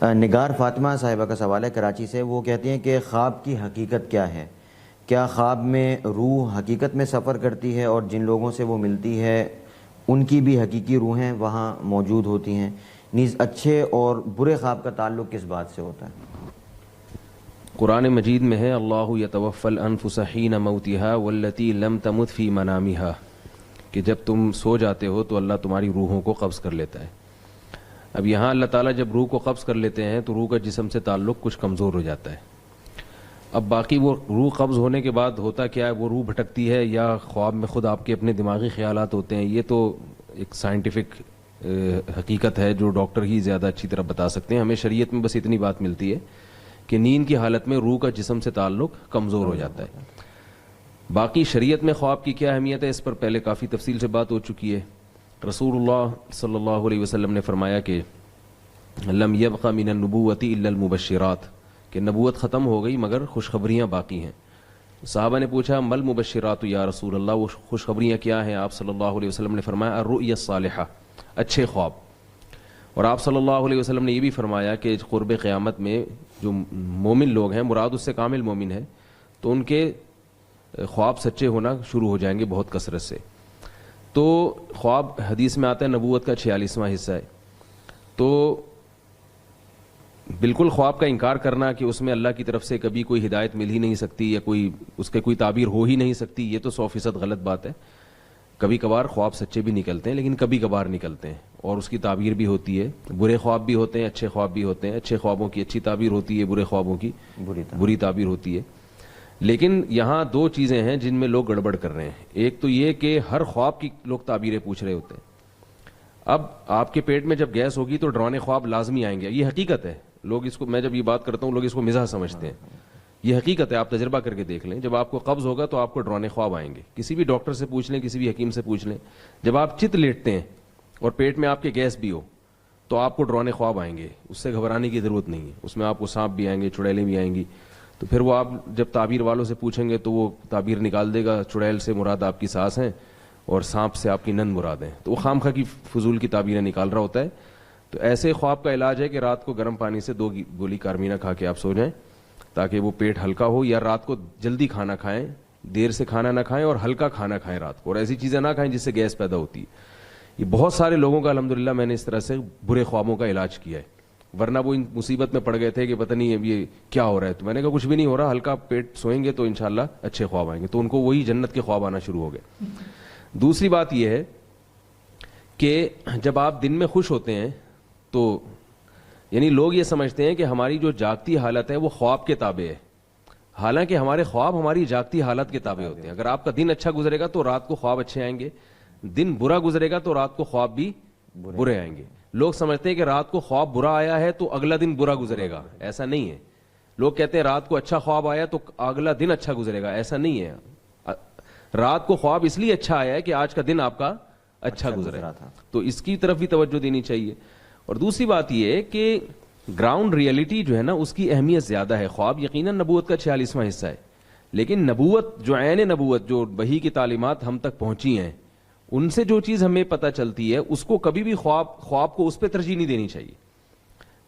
نگار فاطمہ صاحبہ کا سوال ہے کراچی سے. وہ کہتی ہیں کہ خواب کی حقیقت کیا ہے؟ کیا خواب میں روح حقیقت میں سفر کرتی ہے اور جن لوگوں سے وہ ملتی ہے ان کی بھی حقیقی روحیں وہاں موجود ہوتی ہیں؟ نیز اچھے اور برے خواب کا تعلق کس بات سے ہوتا ہے؟ قرآن مجید میں ہے اللہ یتوفی الانفس حین موتها والتی لم تمت فی منامها، کہ جب تم سو جاتے ہو تو اللہ تمہاری روحوں کو قبض کر لیتا ہے. اب یہاں اللہ تعالیٰ جب روح کو قبض کر لیتے ہیں تو روح کا جسم سے تعلق کچھ کمزور ہو جاتا ہے. اب باقی وہ روح قبض ہونے کے بعد ہوتا کیا ہے، وہ روح بھٹکتی ہے یا خواب میں خود آپ کے اپنے دماغی خیالات ہوتے ہیں، یہ تو ایک سائنٹیفک حقیقت ہے جو ڈاکٹر ہی زیادہ اچھی طرح بتا سکتے ہیں. ہمیں شریعت میں بس اتنی بات ملتی ہے کہ نیند کی حالت میں روح کا جسم سے تعلق کمزور ہو جاتا ہے. باقی شریعت میں خواب کی کیا اہمیت ہے اس پر پہلے کافی تفصیل سے بات ہو چکی ہے. رسول اللہ صلی اللہ علیہ وسلم نے فرمایا کہ لم یبق من النبوۃ الا المبشرات، کہ نبوت ختم ہو گئی مگر خوشخبریاں باقی ہیں. صحابہ نے پوچھا مل مبشرات یا رسول اللہ، وہ خوشخبریاں کیا ہیں؟ آپ صلی اللہ علیہ وسلم نے فرمایا الرؤیا الصالحہ، اچھے خواب. اور آپ صلی اللہ علیہ وسلم نے یہ بھی فرمایا کہ قرب قیامت میں جو مومن لوگ ہیں، مراد اس سے کامل مومن ہے، تو ان کے خواب سچے ہونا شروع ہو جائیں گے بہت کثرت سے. تو خواب حدیث میں آتا ہے نبوت کا 46واں حصہ ہے. تو بالکل خواب کا انکار کرنا کہ اس میں اللہ کی طرف سے کبھی کوئی ہدایت مل ہی نہیں سکتی یا کوئی اس کے کوئی تعبیر ہو ہی نہیں سکتی، یہ تو 100% غلط بات ہے. کبھی کبھار خواب سچے بھی نکلتے ہیں لیکن کبھی کبھار نکلتے ہیں اور اس کی تعبیر بھی ہوتی ہے. برے خواب بھی ہوتے ہیں، اچھے خواب بھی ہوتے ہیں. اچھے خوابوں کی اچھی تعبیر ہوتی ہے، برے خوابوں کی بری تعبیر ہوتی ہے. لیکن یہاں دو چیزیں ہیں جن میں لوگ گڑبڑ کر رہے ہیں. ایک تو یہ کہ ہر خواب کی لوگ تعبیریں پوچھ رہے ہوتے ہیں. اب آپ کے پیٹ میں جب گیس ہوگی تو ڈرانے خواب لازمی آئیں گے، یہ حقیقت ہے. لوگ اس کو، میں جب یہ بات کرتا ہوں لوگ اس کو مزاح سمجھتے ہیں، یہ حقیقت ہے. آپ تجربہ کر کے دیکھ لیں، جب آپ کو قبض ہوگا تو آپ کو ڈرانے خواب آئیں گے. کسی بھی ڈاکٹر سے پوچھ لیں، کسی بھی حکیم سے پوچھ لیں، جب آپ چت لیٹتے ہیں اور پیٹ میں آپ کے گیس بھی ہو تو آپ کو ڈرانے خواب آئیں گے. اس سے گھبرانے کی ضرورت نہیں ہے، اس میں آپ کو سانپ بھی آئیں گے، چڑیلیں بھی آئیں گی. تو پھر وہ آپ جب تعبیر والوں سے پوچھیں گے تو وہ تعبیر نکال دے گا چڑیل سے مراد آپ کی سانس ہیں اور سانپ سے آپ کی نند مراد ہیں. تو وہ خام خواہ کی فضول کی تعبیریں نکال رہا ہوتا ہے. تو ایسے خواب کا علاج ہے کہ رات کو گرم پانی سے 2 گولی کارمینہ کھا کے آپ سو جائیں تاکہ وہ پیٹ ہلکا ہو، یا رات کو جلدی کھانا کھائیں، دیر سے کھانا نہ کھائیں اور ہلکا کھانا کھائیں رات کو، اور ایسی چیزیں نہ کھائیں جس سے گیس پیدا ہوتی ہے. یہ بہت سارے لوگوں کا الحمدللہ میں نے اس طرح سے برے خوابوں کا علاج کیا ہے، ورنہ وہ ان مصیبت میں پڑ گئے تھے کہ پتہ نہیں اب یہ کیا ہو رہا ہے. تو میں نے کہا کچھ بھی نہیں ہو رہا، ہلکا پیٹ سوئیں گے تو انشاءاللہ اچھے خواب آئیں گے. تو ان کو وہی جنت کے خواب آنا شروع ہو گئے. دوسری بات یہ ہے کہ جب آپ دن میں خوش ہوتے ہیں تو یعنی لوگ یہ سمجھتے ہیں کہ ہماری جو جاگتی حالت ہے وہ خواب کے تابع ہے، حالانکہ ہمارے خواب ہماری جاگتی حالت کے تابع ہوتے ہیں. اگر آپ کا دن اچھا گزرے گا تو رات کو خواب اچھے آئیں گے، دن برا گزرے گا تو رات کو خواب بھی برے آئیں گے. لوگ سمجھتے ہیں کہ رات کو خواب برا آیا ہے تو اگلا دن برا گزرے گا، ایسا نہیں ہے. لوگ کہتے ہیں رات کو اچھا خواب آیا تو اگلا دن اچھا گزرے گا، ایسا نہیں ہے. رات کو خواب اس لیے اچھا آیا ہے کہ آج کا دن آپ کا اچھا گزرا تھا. تو اس کی طرف بھی توجہ دینی چاہیے. اور دوسری بات یہ ہے کہ گراؤنڈ ریئلٹی جو ہے نا اس کی اہمیت زیادہ ہے. خواب یقیناً نبوت کا 46واں حصہ ہے، لیکن نبوت جو عین نبوت، جو وحی کی تعلیمات ہم تک پہنچی ہیں، ان سے جو چیز ہمیں پتہ چلتی ہے اس کو کبھی بھی خواب کو اس پہ ترجیح نہیں دینی چاہیے.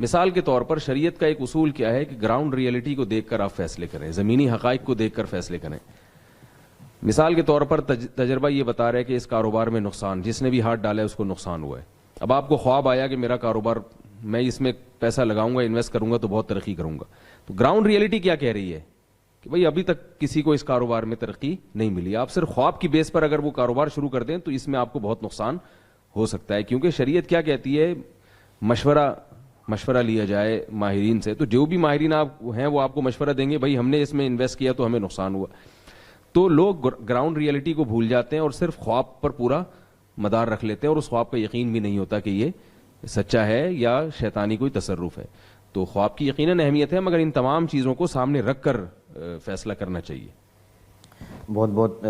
مثال کے طور پر شریعت کا ایک اصول کیا ہے کہ گراؤنڈ ریئلٹی کو دیکھ کر آپ فیصلے کریں، زمینی حقائق کو دیکھ کر فیصلے کریں. مثال کے طور پر تجربہ یہ بتا رہا ہے کہ اس کاروبار میں نقصان، جس نے بھی ہاتھ ڈالا ہے اس کو نقصان ہوا ہے. اب آپ کو خواب آیا کہ میرا کاروبار، میں اس میں پیسہ لگاؤں گا، انویسٹ کروں گا تو بہت ترقی کروں گا. تو گراؤنڈ ریئلٹی کیا کہہ رہی ہے کہ بھئی ابھی تک کسی کو اس کاروبار میں ترقی نہیں ملی. آپ صرف خواب کی بیس پر اگر وہ کاروبار شروع کر دیں تو اس میں آپ کو بہت نقصان ہو سکتا ہے. کیونکہ شریعت کیا کہتی ہے، مشورہ لیا جائے ماہرین سے. تو جو بھی ماہرین آپ ہیں وہ آپ کو مشورہ دیں گے بھئی ہم نے اس میں انویسٹ کیا تو ہمیں نقصان ہوا. تو لوگ گراؤنڈ ریئلٹی کو بھول جاتے ہیں اور صرف خواب پر پورا مدار رکھ لیتے ہیں اور اس خواب کا یقین بھی نہیں ہوتا کہ یہ سچا ہے یا شیطانی کوئی تصرف ہے. تو خواب کی یقیناً اہمیت ہے، مگر ان تمام چیزوں کو سامنے رکھ کر فیصلہ کرنا چاہیے. بہت بہت